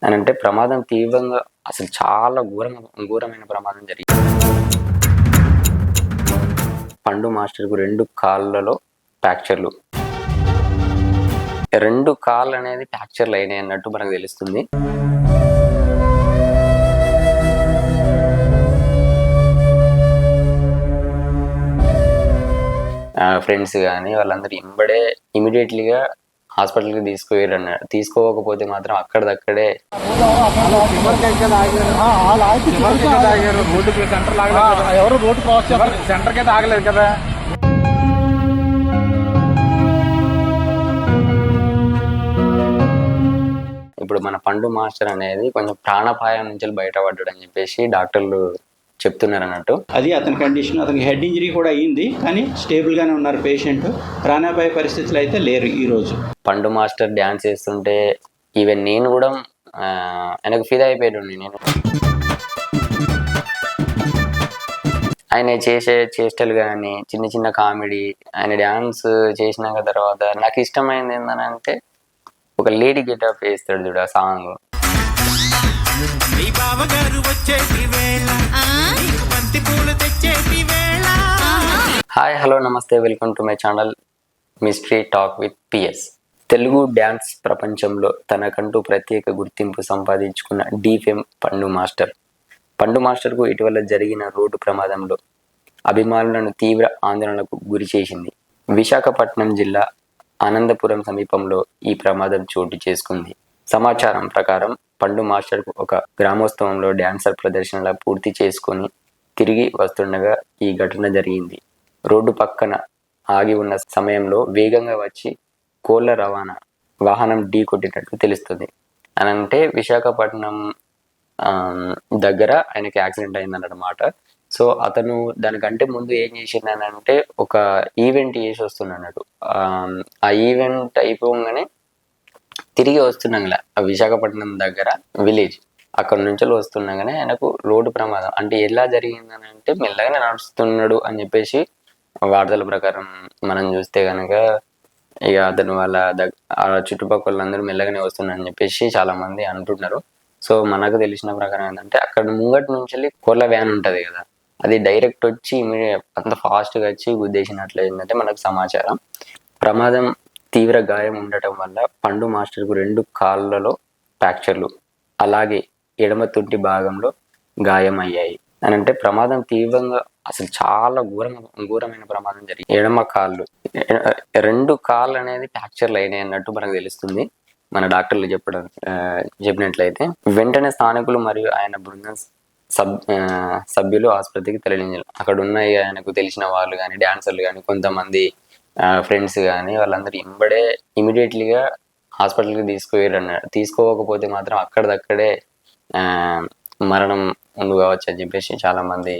అని అంటే ప్రమాదం తీవ్రంగా అసలు చాలా ఘోరమైన ప్రమాదం జరిగింది. పండు మాస్టర్కు 2 కాళ్ళలో ఫ్రాక్చర్లు. 2 కాళ్ళు అనేది ఫ్రాక్చర్లు అయినాయి అన్నట్టు మనకు తెలుస్తుంది. ఫ్రెండ్స్ కానీ వాళ్ళందరూ ఇమీడియట్లీగా హాస్పిటల్కి తీసుకోకపోతే మాత్రం అక్కడిదక్కడే ఎవరు రోడ్డు క్రాస్ చేస్తారు, సెంటర్కి అయితే ఆగలేదు కదా. ఇప్పుడు మన పండు మాస్టర్ అనేది కొంచెం ప్రాణాపాయం నుంచి బయటపడ్డాడు అని చెప్పేసి డాక్టర్లు చెప్తున్నారు అన్నట్టు. అది అతని కండిషన్. అతనికి హెడ్ ఇంజరీ కూడా అయ్యింది, కానీ స్టేబుల్గానే ఉన్నారు పేషెంట్. ప్రాణాపాయ పరిస్థితులు అయితే లేరు ఈరోజు. పండు మాస్టర్ డ్యాన్స్ చేస్తుంటే ఈవెన్ నేను కూడా ఆయనకు ఫీల్ అయిపోయాడు. నేను ఆయన చేసే చేష్టలు కానీ చిన్న చిన్న కామెడీ, ఆయన డ్యాన్స్ చేసినాక తర్వాత నాకు ఇష్టమైంది ఏంటంటే ఒక లేడీ గెటప్ వేస్తాడు చూడు ఆ సాంగ్. హాయ్ హలో నమస్తే, welcome to my channel mystery talk with PS. Telugu dance ప్రపంచంలో తనకంటూ ప్రత్యేక గుర్తింపు సంపాదించుకున్న డీఫేమ్ పండు మాస్టర్. పండు మాస్టర్కు ఇటీవల జరిగిన రోడ్డు ప్రమాదంలో అభిమానులను తీవ్ర ఆందోళనకు గురి చేసింది. విశాఖపట్నం జిల్లా అనంతపురం సమీపంలో ఈ ప్రమాదం చోటు చేసుకుంది. సమాచారం ప్రకారం పండు మాస్టర్కు ఒక గ్రామోత్సవంలో డ్యాన్సర్ ప్రదర్శనల పూర్తి చేసుకొని తిరిగి వస్తుండగా ఈ ఘటన జరిగింది. రోడ్డు పక్కన ఆగి ఉన్న సమయంలో వేగంగా వచ్చి కోళ్ల రవాణా వాహనం ఢీ కొట్టినట్లు తెలుస్తుంది. అని అంటే విశాఖపట్నం దగ్గర ఆయనకి యాక్సిడెంట్ అయిందన్నమాట. సో అతను దానికంటే ముందు ఏం చేసిందనంటే ఒక ఈవెంట్ చేసి వస్తున్నాడు. ఆ ఈవెంట్ అయిపోగానే తిరిగి వస్తున్నాగా విశాఖపట్నం దగ్గర విలేజ్, అక్కడ నుంచి వస్తున్నాగానే ఆయనకు రోడ్డు ప్రమాదం. అంటే ఎలా జరిగిందని అంటే మెల్లగానే నడుస్తున్నాడు అని చెప్పేసి వార్తల ప్రకారం మనం చూస్తే కనుక ఇక అతను వాళ్ళ చుట్టుపక్కల అందరూ మెల్లగానే వస్తున్నారని చెప్పేసి చాలా మంది అంటున్నారు. సో మనకు తెలిసిన ప్రకారం ఏంటంటే అక్కడ ముంగటి నుంచి కోళ్ళ వ్యాన్ ఉంటుంది కదా, అది డైరెక్ట్ వచ్చి అంత ఫాస్ట్గా వచ్చి గుద్దేసినట్లు ఏంటంటే మనకు సమాచారం. ప్రమాదం తీవ్ర గాయం ఉండటం వల్ల పండు మాస్టర్కు 2 కాళ్ళలో ఫ్రాక్చర్లు, అలాగే ఎడమ తుంటి భాగంలో గాయం అయ్యాయి. అని అంటే ప్రమాదం తీవ్రంగా అసలు చాలా ఘోరమైన ప్రమాదం జరిగింది. ఎడమ కాళ్ళు 2 కాళ్ళు అనేది ఫ్రాక్చర్లు అయినాయి అన్నట్టు మనకు తెలుస్తుంది. మన డాక్టర్లు చెప్పినట్లయితే వెంటనే స్థానికులు మరియు ఆయన బృందం సభ్యులు ఆసుపత్రికి తరలించారు. అక్కడ ఉన్న ఆయనకు తెలిసిన వాళ్ళు కానీ డాన్సర్లు కానీ కొంతమంది ఫ్రెండ్స్ కానీ వాళ్ళందరూ ఇమీడియట్లీగా హాస్పిటల్కి తీసుకోకపోతే మాత్రం అక్కడిదక్కడే మరణం ముందు కావచ్చు అని చెప్పేసి చాలా మంది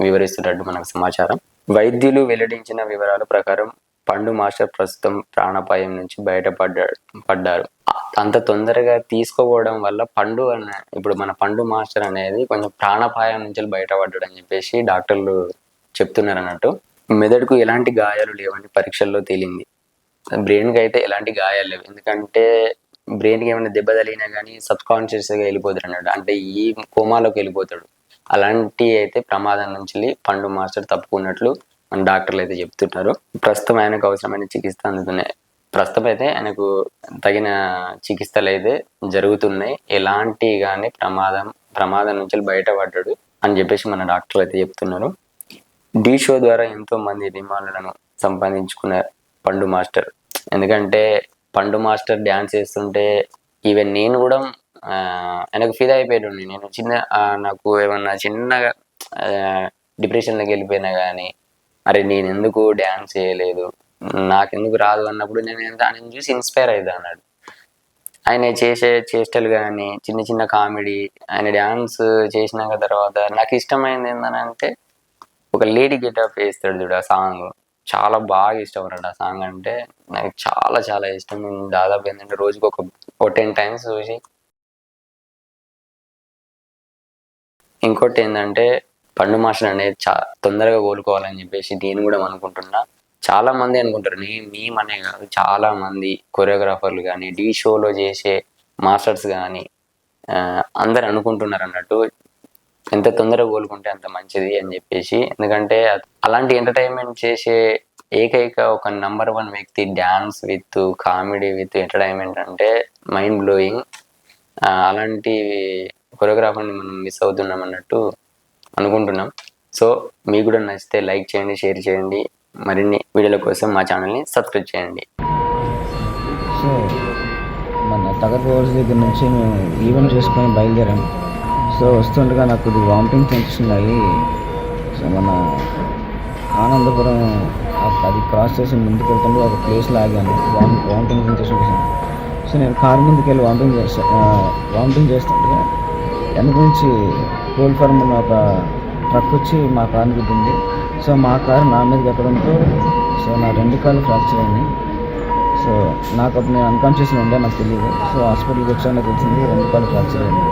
వివరిస్తున్నట్టు మనకు సమాచారం. వైద్యులు వెల్లడించిన వివరాల ప్రకారం పండు మాస్టర్ ప్రస్తుతం ప్రాణాపాయం నుంచి బయటపడ్డారు. అంత తొందరగా తీసుకోవడం వల్ల ఇప్పుడు మన పండు మాస్టర్ అనేది కొంచెం ప్రాణాపాయం నుంచి బయటపడ్డాడు అని చెప్పేసి డాక్టర్లు చెప్తున్నారు అన్నట్టు. మెదడుకు ఎలాంటి గాయాలు లేవని పరీక్షల్లో తేలింది. బ్రెయిన్కి అయితే ఎలాంటి గాయాలు లేవు, ఎందుకంటే బ్రెయిన్కి ఏమైనా దెబ్బ తగిలినా కానీ సబ్కాన్షియస్గా వెళ్ళిపోతాడు అన్నట్టు, అంటే ఈ కోమాలోకి వెళ్ళిపోతాడు. అలాంటి అయితే ప్రమాదం నుంచి పండు మాస్టర్ తప్పుకున్నట్లు మన డాక్టర్లు అయితే చెప్తున్నారు. ప్రస్తుతం ఆయనకు అవసరమైన చికిత్స అందుతున్నాయి. ప్రస్తుతం అయితే ఆయనకు తగిన చికిత్సలు అయితే జరుగుతున్నాయి. ఎలాంటి కానీ ప్రమాదం నుంచి బయటపడ్డాడు అని చెప్పేసి మన డాక్టర్లు అయితే చెప్తున్నారు. ఢీ షో ద్వారా ఎంతో మంది అభిమానులను సంపాదించుకున్న పండు మాస్టర్. ఎందుకంటే పండు మాస్టర్ డ్యాన్స్ చేస్తుంటే ఈవెన్ నేను కూడా ఆయనకు ఫీల్ అయిపోయాడు. నేను నాకు ఏమన్నా చిన్నగా డిప్రెషన్లోకి వెళ్ళిపోయినా కానీ అరే నేను ఎందుకు డ్యాన్స్ చేయలేదు, నాకెందుకు రాదు అన్నప్పుడు నేను ఆయన చూసి ఇన్స్పైర్ అవుతా అన్నాడు. ఆయన చేసే చేష్టలు కానీ చిన్న చిన్న కామెడీ, ఆయన డ్యాన్స్ చేసినాక తర్వాత నాకు ఇష్టమైంది ఏంటంటే ఒక లేడీ గెటప్ వేస్తాడు చూడు ఆ సాంగ్. చాలా బాగా ఇష్టం అన్నాడు ఆ సాంగ్. అంటే నాకు చాలా చాలా ఇష్టం. నేను దాదాపు ఏంటంటే రోజుకి ఒక 10 times చూసి. ఇంకోటి ఏంటంటే పండు మాస్టర్ అనేది తొందరగా కోలుకోవాలని చెప్పేసి నేను కూడా అనుకుంటున్నా. చాలా మంది అనుకుంటారు, మేమనే కాదు చాలా మంది కొరియోగ్రాఫర్లు కానీ ఢీ షోలో చేసే మాస్టర్స్ కానీ అందరు అనుకుంటున్నారు అన్నట్టు. ఎంత తొందరగా కోలుకుంటే అంత మంచిది అని చెప్పేసి. ఎందుకంటే అలాంటి ఎంటర్టైన్మెంట్ చేసే ఏకైక ఒక నంబర్ 1 వ్యక్తి dance with comedy with entertainment అంటే మైండ్ బ్లోయింగ్. అలాంటి కొరియోగ్రాఫర్ని మనం మిస్ అవుతున్నాం అన్నట్టు అనుకుంటున్నాం. సో మీకు కూడా నచ్చితే లైక్ చేయండి, షేర్ చేయండి. మరిన్ని వీడియోల కోసం మా ఛానల్ని సబ్స్క్రైబ్ చేయండి. సో మన తగర్ బోర్డ్స్ దగ్గర నుంచి మేము ఈవెంట్ చేసుకొని బయలుదేరాం. సో వస్తుండగా నాకు కొద్దిగా వామిటింగ్ సెన్సేషన్ అయ్యి సో మన ఆనందపురం అది క్రాస్ చేసి ముందుకు వెళ్తుంటే ఒక ప్లేస్లో ఆగాను. వామిటింగ్ సెన్సేషన్ వచ్చింది. సో నేను కారు ముందుకు వెళ్ళి వామిటింగ్ చేస్తుంటే వెనక నుంచి కోల్ ఫార్మ్ ఉన్న ఒక ట్రక్ వచ్చి మా కార్ని గుద్దింది. సో మా కారు నా మీదకి ఎక్కడంతో సో నా 2 కాళ్ళు ఫ్రాక్చర్ అయింది. సో నాకు అప్పుడు నేను అన్కాన్షియస్గా ఉండే, నాకు తెలియదు. సో హాస్పిటల్కి వచ్చాక తెలిసింది 2 కాళ్ళు ఫ్రాక్చర్ అయింది.